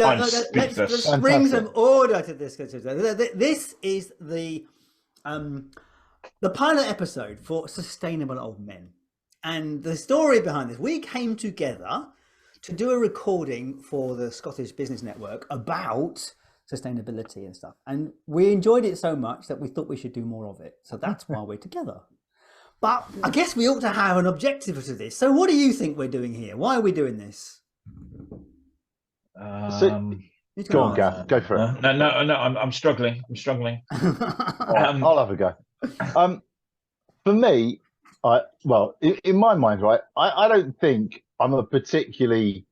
Let's Fantastic. bring some order to this. This is the pilot episode for Sustainable Old Men. And the story behind this, we came together to do a recording for the Scottish Business Network about sustainability and stuff. And we enjoyed it so much that we thought we should do more of it. So that's why we're together. But I guess we ought to have an objective to this. So what do you think we're doing here? Why are we doing this? Go on, Gav. Go for it. No. I'm struggling. I'll have a go. For me, in my mind, right, I don't think I'm a particularly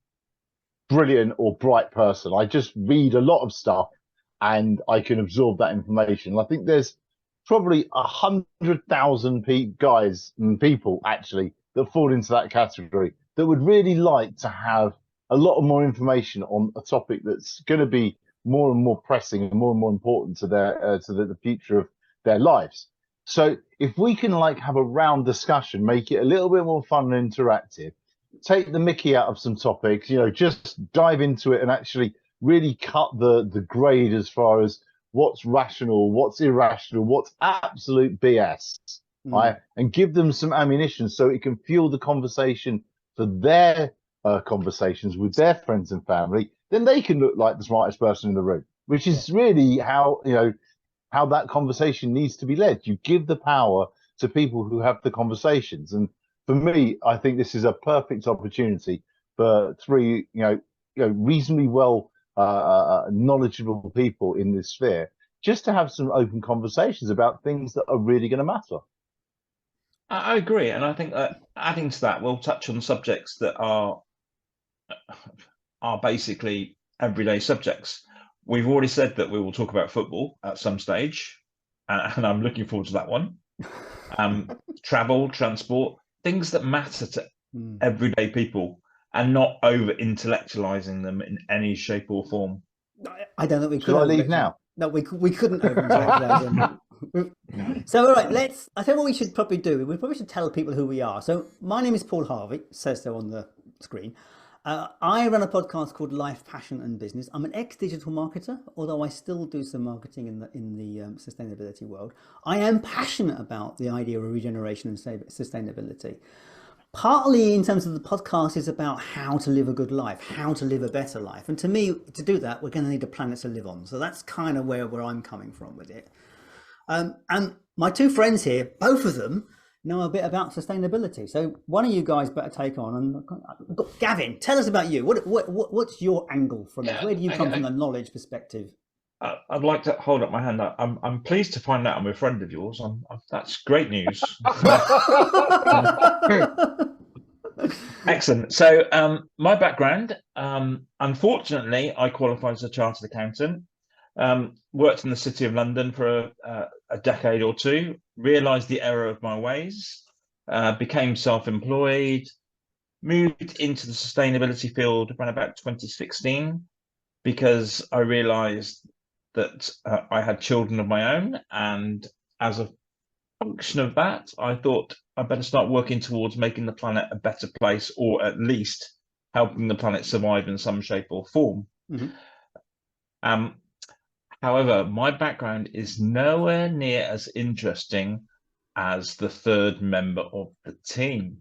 brilliant or bright person. I just read a lot of stuff and I can absorb that information. I think there's probably 100,000 guys and people actually that fall into that category that would really like to have a lot more information on a topic that's going to be more and more pressing and more important to their to the future of their lives. So if we can have a round discussion, make it a little bit more fun and interactive, take the mickey out of some topics, just dive into it and actually really cut the grade as far as what's rational, what's irrational, what's absolute BS, right? And give them some ammunition so it can fuel the conversation for their conversations with their friends and family. Then they can look like the smartest person in the room, which is really how that conversation needs to be led. You give the power to people who have the conversations. And for me, I think this is a perfect opportunity for three, reasonably well knowledgeable people in this sphere, just to have some open conversations about things that are really going to matter. I agree, and I think that adding to that, we'll touch on subjects that are basically everyday subjects. We've already said that we will talk about football at some stage, and I'm looking forward to that one. Travel, transport, things that matter to everyday people, and not over intellectualizing them in any shape or form. I don't think we could. Shall I leave now? No, we couldn't over intellectualize them. So all right, I think what we should probably do, we probably should tell people who we are. So my name is Paul Harvey, it says so on the screen. I run a podcast called Life, Passion and Business. I'm an ex-digital marketer, although I still do some marketing in the sustainability world. I am passionate about the idea of regeneration and sustainability. Partly in terms of the podcast is about how to live a good life, how to live a better life. And to me, to do that, we're going to need a planet to live on. So that's kind of where I'm coming from with it. And my two friends here, both of them know a bit about sustainability. So one of you guys better take on. And Gavin, tell us about you. What's your angle from it? Where do you come from the knowledge perspective? I'd like to hold up my hand. I'm pleased to find out I'm a friend of yours. That's great news. Excellent. So my background, unfortunately, I qualified as a chartered accountant. Worked in the City of London for a decade or two, realised the error of my ways, became self-employed, moved into the sustainability field around about 2016 because I realised that I had children of my own, and as a function of that, I thought I'd better start working towards making the planet a better place, or at least helping the planet survive in some shape or form. However, my background is nowhere near as interesting as the third member of the team.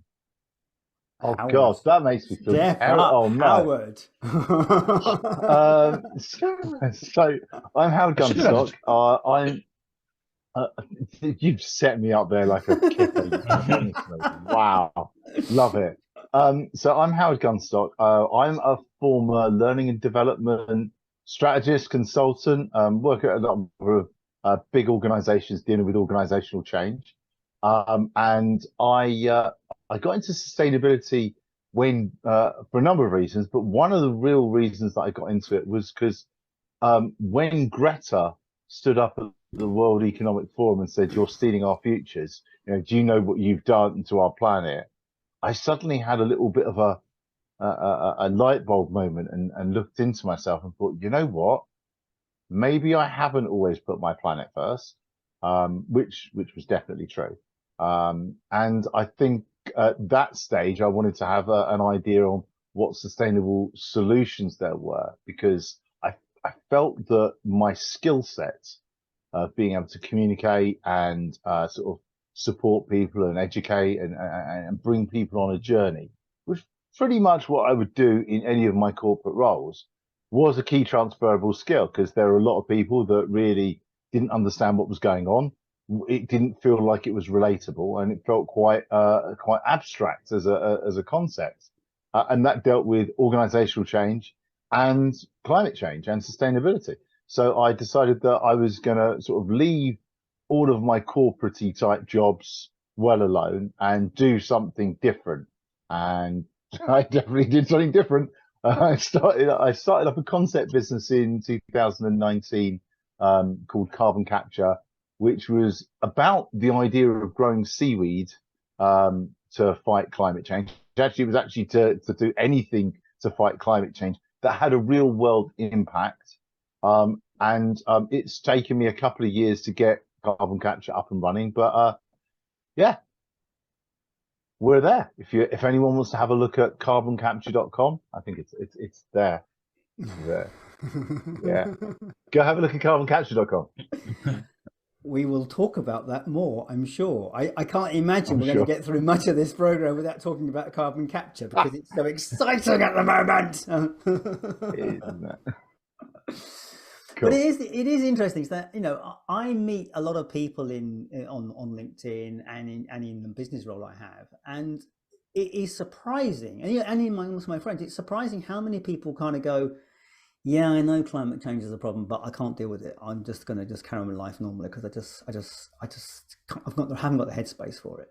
Oh, Howard. God, that makes me feel terrible. Oh, no. Howard. So I'm Howard Gunstock. You've set me up there like a kid. Wow, love it. So I'm Howard Gunstock. I'm a former learning and development strategist, consultant, work at a number of big organizations dealing with organizational change. And I got into sustainability when for a number of reasons, but one of the real reasons that I got into it was because when Greta stood up at the World Economic Forum and said, "You're stealing our futures. Do you know what you've done to our planet?" I suddenly had a little bit of a light bulb moment and looked into myself and thought, you know what? Maybe I haven't always put my planet first, which was definitely true. And I think at that stage, I wanted to have an idea on what sustainable solutions there were, because I felt that my skill set of being able to communicate and sort of support people and educate and bring people on a journey, which pretty much what I would do in any of my corporate roles, was a key transferable skill, because there are a lot of people that really didn't understand what was going on. It didn't feel like it was relatable, and it felt quite abstract as a concept, and that dealt with organizational change and climate change and sustainability. So I decided that I was going to sort of leave all of my corporate-y type jobs well alone and do something different. And I definitely did something different. I started up a concept business in 2019 called Carbon Capture, which was about the idea of growing seaweed to fight climate change. Actually, it was actually to do anything to fight climate change that had a real world impact. It's taken me a couple of years to get Carbon Capture up and running, but yeah, we're there. If anyone wants to have a look at carboncapture.com, I think it's there. There. Yeah. Go have a look at carboncapture.com. We will talk about that more, I'm sure. I can't imagine we're sure. going to get through much of this program without talking about carbon capture, because it's so exciting at the moment. Isn't it? Cool. But it is interesting that, you know, I meet a lot of people on LinkedIn and in the business role I have, and it is surprising, and amongst my friends, it's surprising how many people kind of go, yeah, I know climate change is a problem, but I can't deal with it. I'm just going to carry on with life normally, because I haven't got the headspace for it.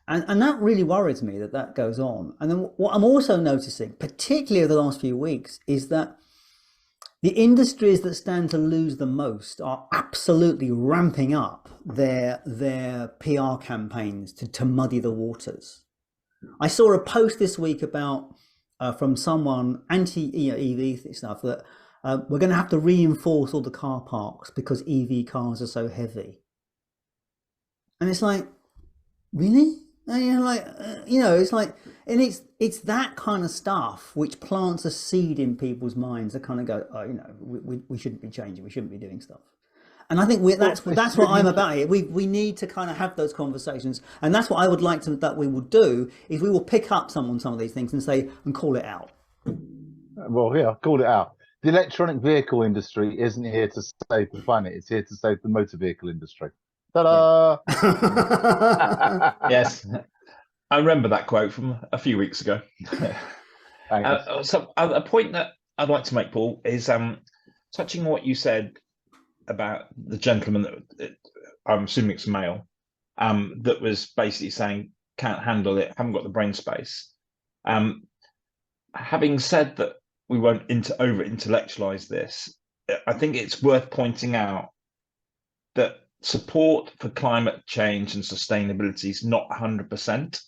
And that really worries me that goes on. And then what I'm also noticing, particularly over the last few weeks, is that the industries that stand to lose the most are absolutely ramping up their PR campaigns to muddy the waters. I saw a post this week about from someone anti-EV stuff that we're going to have to reinforce all the car parks because EV cars are so heavy. And it's like, really? And you're like, it's like, and it's that kind of stuff which plants a seed in people's minds that kind of go, oh, we shouldn't be changing, we shouldn't be doing stuff. And I think that's what I'm about here. We need to kind of have those conversations, and that's what I would like that we will do, is we will pick up some of these things and call it out. Well, yeah, call it out. The electronic vehicle industry isn't here to save the planet; it's here to save the motor vehicle industry. Ta-da! Yeah. Yes, I remember that quote from a few weeks ago. So a point that I'd like to make, Paul, is touching on what you said about the gentleman that I'm assuming it's a male, that was basically saying can't handle it, haven't got the brain space. Having said that, we won't over intellectualize this. I think it's worth pointing out that support for climate change and sustainability is not 100%.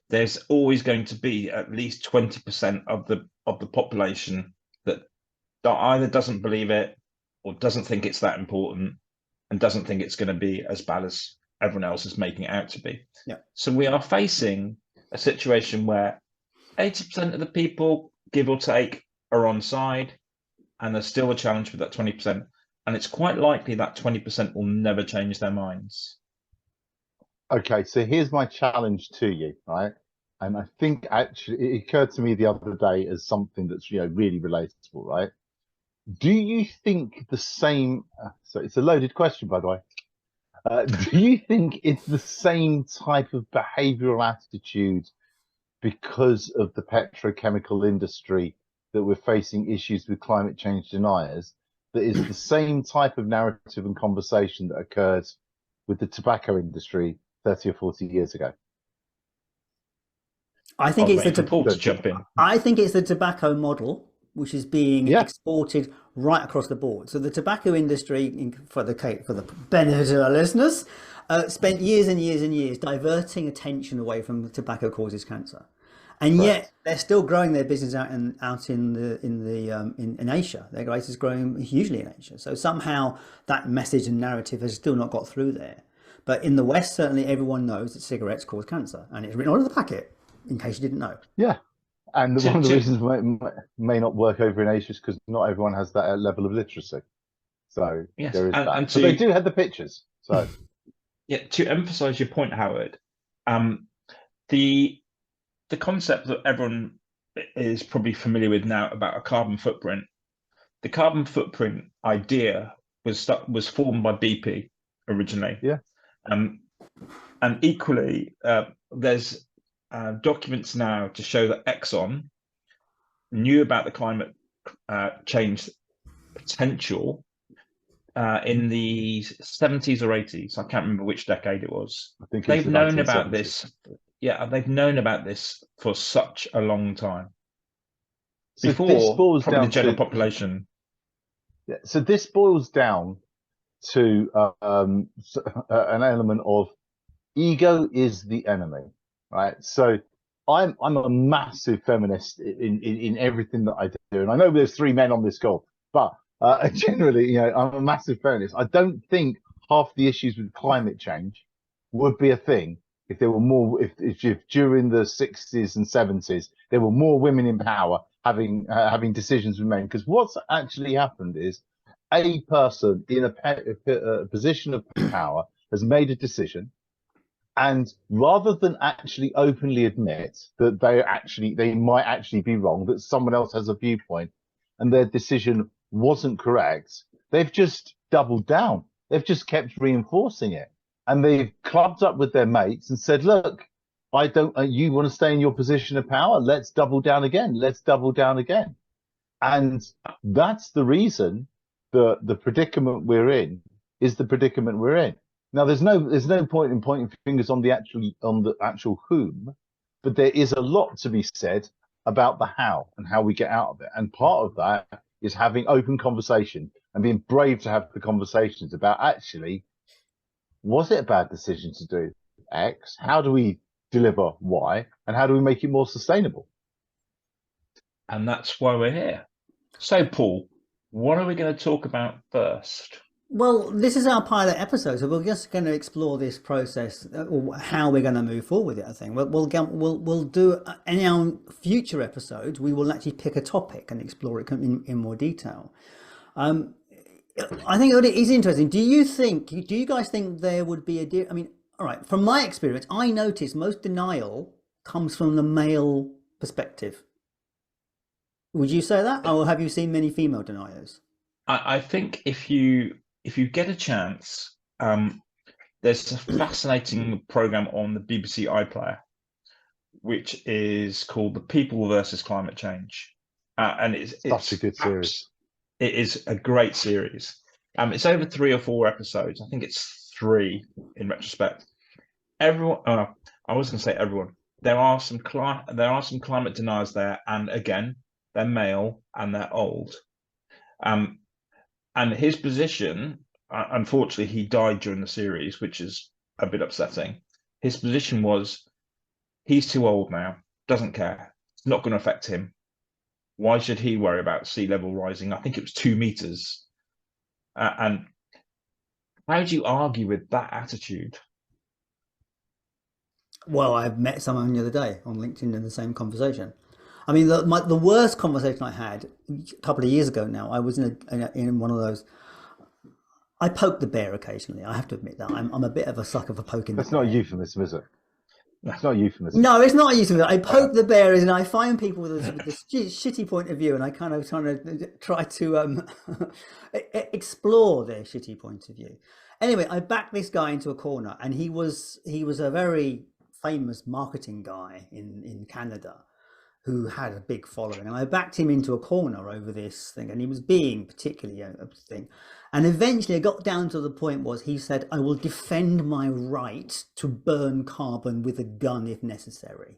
There's always going to be at least 20% of the population that either doesn't believe it or doesn't think it's that important and doesn't think it's going to be as bad as everyone else is making it out to be. Yeah. So we are facing a situation where 80% of the people, give or take, are on side, and there's still a challenge with that 20%. And it's quite likely that 20% will never change their minds. Okay, so here's my challenge to you, right? And I think actually it occurred to me the other day as something that's really relatable, right? Do you think the same? So it's a loaded question, by the way. Do you think it's the same type of behavioural attitude because of the petrochemical industry that we're facing issues with climate change deniers? That is the same type of narrative and conversation that occurred with the tobacco industry 30 or 40 years ago? I think it's the tobacco model which is being exported right across the board. So the tobacco industry, for the benefit of our listeners, spent years and years and years diverting attention away from tobacco causes cancer, and yet they're still growing their business out in Asia. Their growth is growing hugely in Asia. So somehow that message and narrative has still not got through there. But in the West, certainly everyone knows that cigarettes cause cancer, and it's written on the packet, in case you didn't know. Yeah. And one of the reasons may not work over in Asia is because not everyone has that level of literacy. So yes, there is that. And but they do have the pictures. So yeah, to emphasize your point, Howard, the concept that everyone is probably familiar with now about a carbon footprint. The carbon footprint idea was formed by BP originally. Yeah. And equally, there's documents now to show that Exxon knew about the climate change potential in the 70s or 80s. I can't remember which decade it was. I think they've known about this. Yeah, they've known about this for such a long time. So before probably the general population. Yeah. So this boils down to an element of ego is the enemy, right? So I'm a massive feminist in everything that I do, and I know there's 3 men on this call, but generally, you know, I'm a massive feminist. I don't think half the issues with climate change would be a thing if there were more. If during the 60s and 70s there were more women in power having decisions with men, because what's actually happened is a person in a position of power has made a decision. And rather than actually openly admit that they might actually be wrong, that someone else has a viewpoint and their decision wasn't correct, they've just doubled down. They've just kept reinforcing it. And they've clubbed up with their mates and said, look, you want to stay in your position of power? Let's double down again. Let's double down again. And that's the reason the predicament we're in is the predicament we're in. Now, there's no point in pointing fingers on the actual whom, but there is a lot to be said about the how and how we get out of it. And part of that is having open conversation and being brave to have the conversations about actually, was it a bad decision to do X? How do we deliver Y? And how do we make it more sustainable? And that's why we're here. So, Paul, what are we going to talk about first? Well, this is our pilot episode, so we're just going to explore this process, or how we're going to move forward with it. I think we'll do in our future episodes. We will actually pick a topic and explore it in more detail. I think it is interesting. Do you guys think there would be I mean, all right. From my experience, I notice most denial comes from the male perspective. Would you say that, or have you seen many female deniers? I think if you get a chance, there's a fascinating program on the BBC iPlayer, which is called "The People versus Climate Change," and it's such a good series. It is a great series. It's over 3 or 4 episodes. I think it's 3 in retrospect. Everyone, I was going to say everyone. There are some climate deniers there, and again, they're male and they're old. And his position, unfortunately, he died during the series, which is a bit upsetting. His position was, he's too old now, doesn't care. It's not going to affect him. Why should he worry about sea level rising? I think it was 2 meters. And how do you argue with that attitude? Well, I met someone the other day on LinkedIn in the same conversation. I mean, the worst conversation I had a couple of years ago now, I was in one of those. I poke the bear occasionally. I have to admit that I'm a bit of a sucker for poking. That's not a euphemism, is it? That's not a euphemism. No, it's not a euphemism. I poke the bear, and I find people with this shitty point of view, and I kind of try to explore their shitty point of view. Anyway, I backed this guy into a corner, and he was a very famous marketing guy in Canada who had a big following, and I backed him into a corner over this thing, and he was being particularly a thing. And eventually I got down to the point was he said, I will defend my right to burn carbon with a gun if necessary.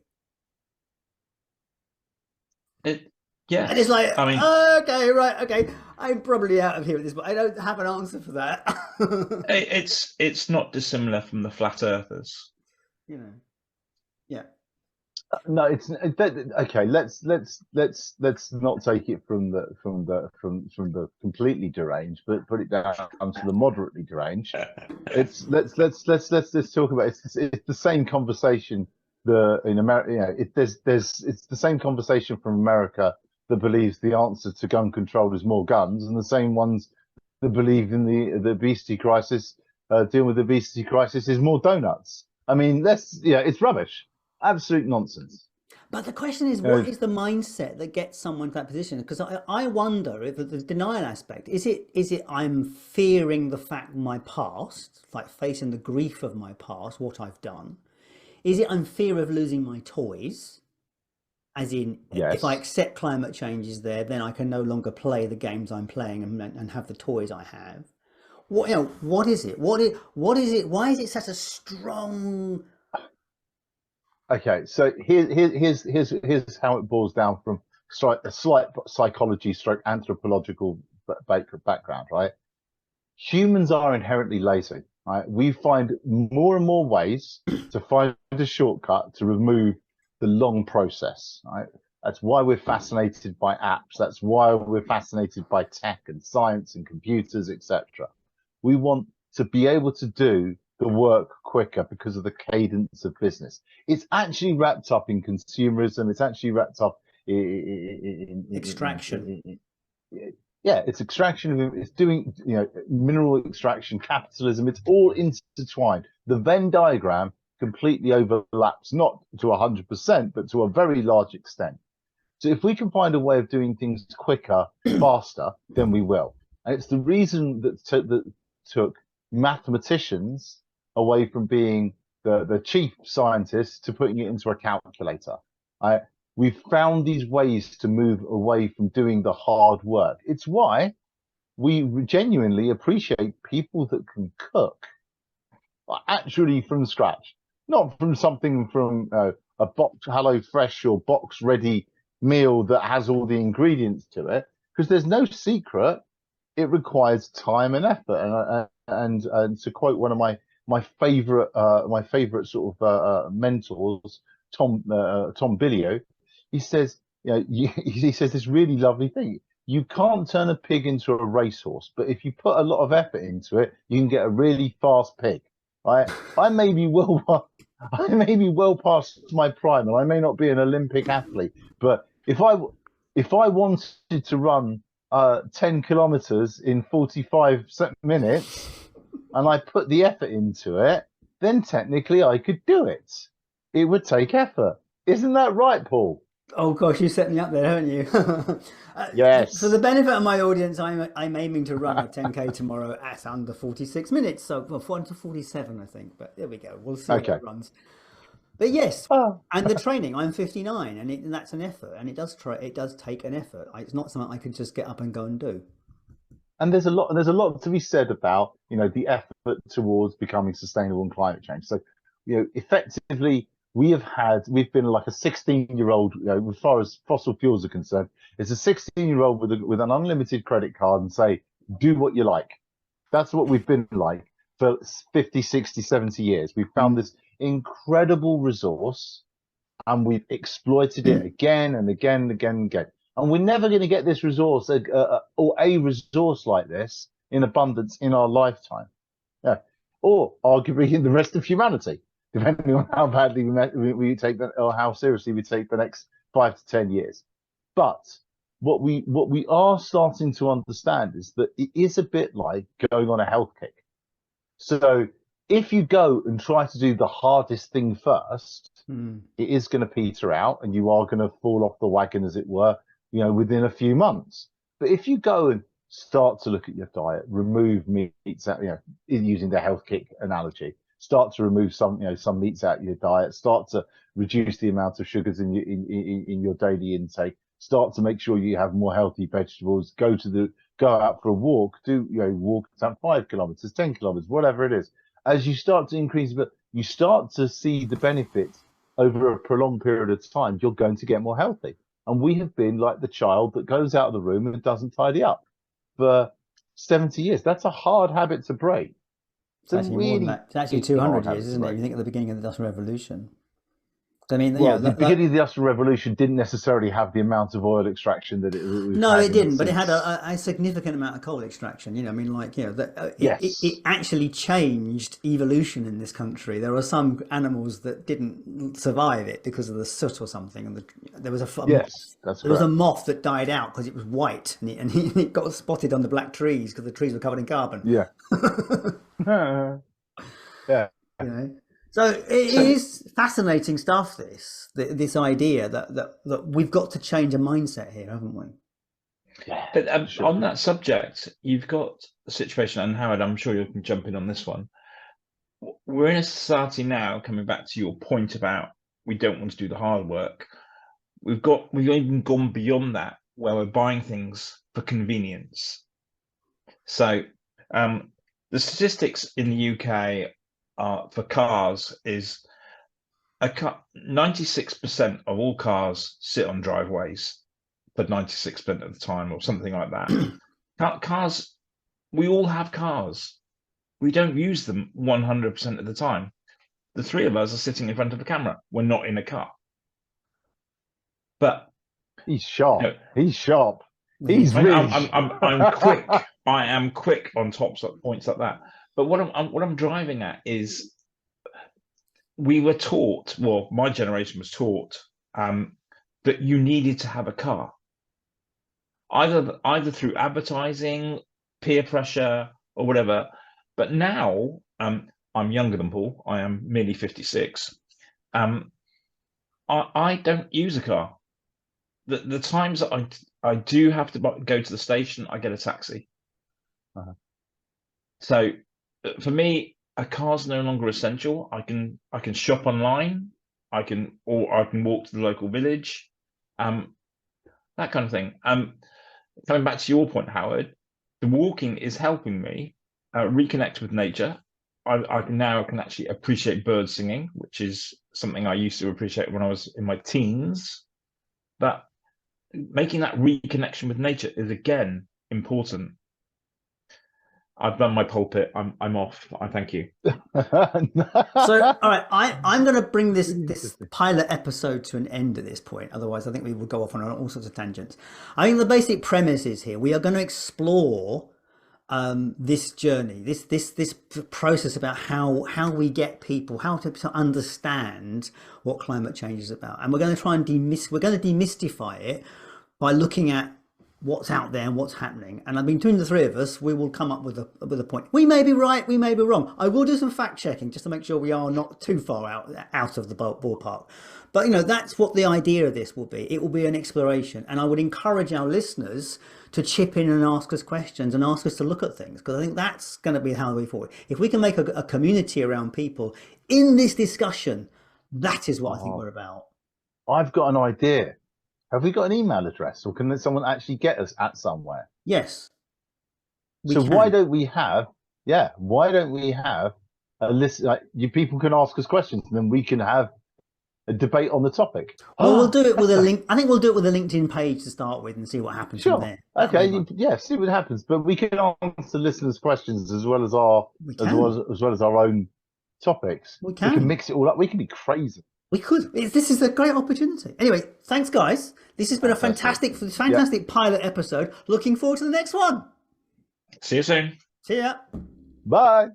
Yeah. And it's like, I mean, okay, right, okay. I'm probably out of here at this, but I don't have an answer for that. It's not dissimilar from the flat earthers. You know. Yeah. No, it's okay. Let's not take it from the completely deranged, but put it down to the moderately deranged. Let's talk about it's the same conversation in America, you know, it's the same conversation from America that believes the answer to gun control is more guns, and the same ones that believe in the obesity crisis, dealing with the obesity crisis, is more donuts. I mean, it's rubbish, absolute nonsense. But the question is, what is the mindset that gets someone to that position? Because I wonder if the denial aspect is it I'm fearing the fact of my past, like facing the grief of my past, what I've done. Is it I'm fear of losing my toys? As in, if I accept climate change is there, then I can no longer play the games I'm playing and have the toys I have. What is it? What is it? Why is it such a strong? Okay, so here's how it boils down from a slight psychology stroke anthropological background, right? Humans are inherently lazy, right? We find more and more ways to find a shortcut to remove the long process, right? That's why we're fascinated by apps. That's why we're fascinated by tech and science and computers, etc. We want to be able to do the work quicker because of the cadence of business. It's actually wrapped up in consumerism. It's actually wrapped up in extraction. It's extraction. It's doing, mineral extraction, capitalism. It's all intertwined. The Venn diagram completely overlaps, not to 100%, but to a very large extent. So if we can find a way of doing things quicker, faster, then we will. And it's the reason that took mathematicians away from being the chief scientists to putting it into a calculator. We've found these ways to move away from doing the hard work. It's why we genuinely appreciate people that can cook actually from scratch, not from something from a box Hello Fresh or box ready meal that has all the ingredients to it, because there's no secret. It requires time and effort. And to quote one of my favorite sort of mentors, Tom Billio, he says, he says this really lovely thing. You can't turn a pig into a racehorse, but if you put a lot of effort into it, you can get a really fast pig. Right? I may be well past my prime, and I may not be an Olympic athlete, but if I wanted to run 10 kilometers in 45 minutes, and I put the effort into it, then technically I could do it. It would take effort. Isn't that right, Paul? Oh gosh, you set me up there, haven't you? Yes. For the benefit of my audience, I'm aiming to run a 10K tomorrow at under 46 minutes. So, well, 47, I think. But there we go. We'll see how it runs. But yes, and the training. I'm 59, and that's an effort, and it does take an effort. It's not something I can just get up and go and do. And there's a lot to be said about the effort towards becoming sustainable in climate change. So, effectively, we've been like a 16-year-old, as far as fossil fuels are concerned. It's a 16-year-old with an unlimited credit card and say, do what you like. That's what we've been like for 50, 60, 70 years. We've found this incredible resource and we've exploited it again and again and again and again. And we're never going to get this resource or a resource like this in abundance in our lifetime. Yeah. Or arguably in the rest of humanity, depending on how badly we take that, or how seriously we take the next 5 to 10 years. But what we are starting to understand is that it is a bit like going on a health kick. So if you go and try to do the hardest thing first, it is going to peter out, and you are going to fall off the wagon, as it were, within a few months. But if you go and start to look at your diet, remove meats out, using the health kick analogy, start to remove some meats out of your diet, start to reduce the amount of sugars in your daily intake, start to make sure you have more healthy vegetables, go out for a walk, walk 5 kilometers, 10 kilometers, whatever it is. As you start to increase, but you start to see the benefits over a prolonged period of time, you're going to get more healthy. And we have been like the child that goes out of the room and doesn't tidy up for 70 years. That's a hard habit to break. It's actually more than that. It's actually 200 years, isn't it? If you think at the beginning of the Industrial Revolution. I mean, well, the beginning of the Industrial Revolution didn't necessarily have the amount of oil extraction that we've no, had it didn't, but it since. had a significant amount of coal extraction. You know, I mean, like, you know, Yes. it actually changed evolution in this country. There are some animals that didn't survive it because of the soot or something, and there was Yes, that's there was a correct. moth that died out because it was white, and it got spotted on the black trees because the trees were covered in carbon. Yeah. Yeah. You know, so it is fascinating stuff. This idea that we've got to change a mindset here, haven't we? Yeah. But Sure. on that subject, you've got a situation, and Howard, I'm sure you can jump in on this one. We're in a society now, coming back to your point about we don't want to do the hard work. We've even gone beyond that, where we're buying things for convenience. So the statistics in the UK for cars is 96% of all cars sit on driveways for 96% of the time, or something like that. Cars, we all have cars. We don't use them 100% of the time. The three of us are sitting in front of a camera. We're not in a car. But he's sharp. You know, he's sharp. He's really. I'm quick. I am quick on points like that. But what I'm driving at is, we were taught. Well, my generation was taught that you needed to have a car, either through advertising, peer pressure, or whatever. But now, I'm younger than Paul. I am merely 56. I don't use a car. The times that I do have to go to the station, I get a taxi. So for me, a car's no longer essential. I can shop online. I can walk to the local village, that kind of thing. Coming back to your point, Howard, the walking is helping me reconnect with nature. I can actually appreciate birds singing, which is something I used to appreciate when I was in my teens. But making that reconnection with nature is, again, important. I've done my pulpit. I'm off. I thank you. So, all right, I'm going to bring this pilot episode to an end at this point. Otherwise, I think we will go off on all sorts of tangents. I think the basic premise is here: we are going to explore this journey, this process about how we get people, how to understand what climate change is about, and we're going to try and demystify it by looking at what's out there and what's happening. And I mean, between the three of us, we will come up with a point. We may be right, we may be wrong. I will do some fact checking just to make sure we are not too far out of the ballpark. But you know, that's what the idea of this will be. It will be an exploration, and I would encourage our listeners to chip in and ask us questions and ask us to look at things, because I think that's going to be how we way forward. If we can make a community around people in this discussion, that is what I think we're about. I've got an idea. Have we got an email address, or can someone actually get us at somewhere? Yes. So why don't we have a list? Like, you people can ask us questions, and then we can have a debate on the topic. Well, we'll do it with a link. I think we'll do it with a LinkedIn page to start with and see what happens from there. Okay, yeah, see what happens. But we can answer listeners' questions as well as our own topics. We can mix it all up. We can be crazy. We could. This is a great opportunity. Anyway, thanks, guys. This has been a fantastic pilot episode. Looking forward to the next one. See you soon. See ya. Bye.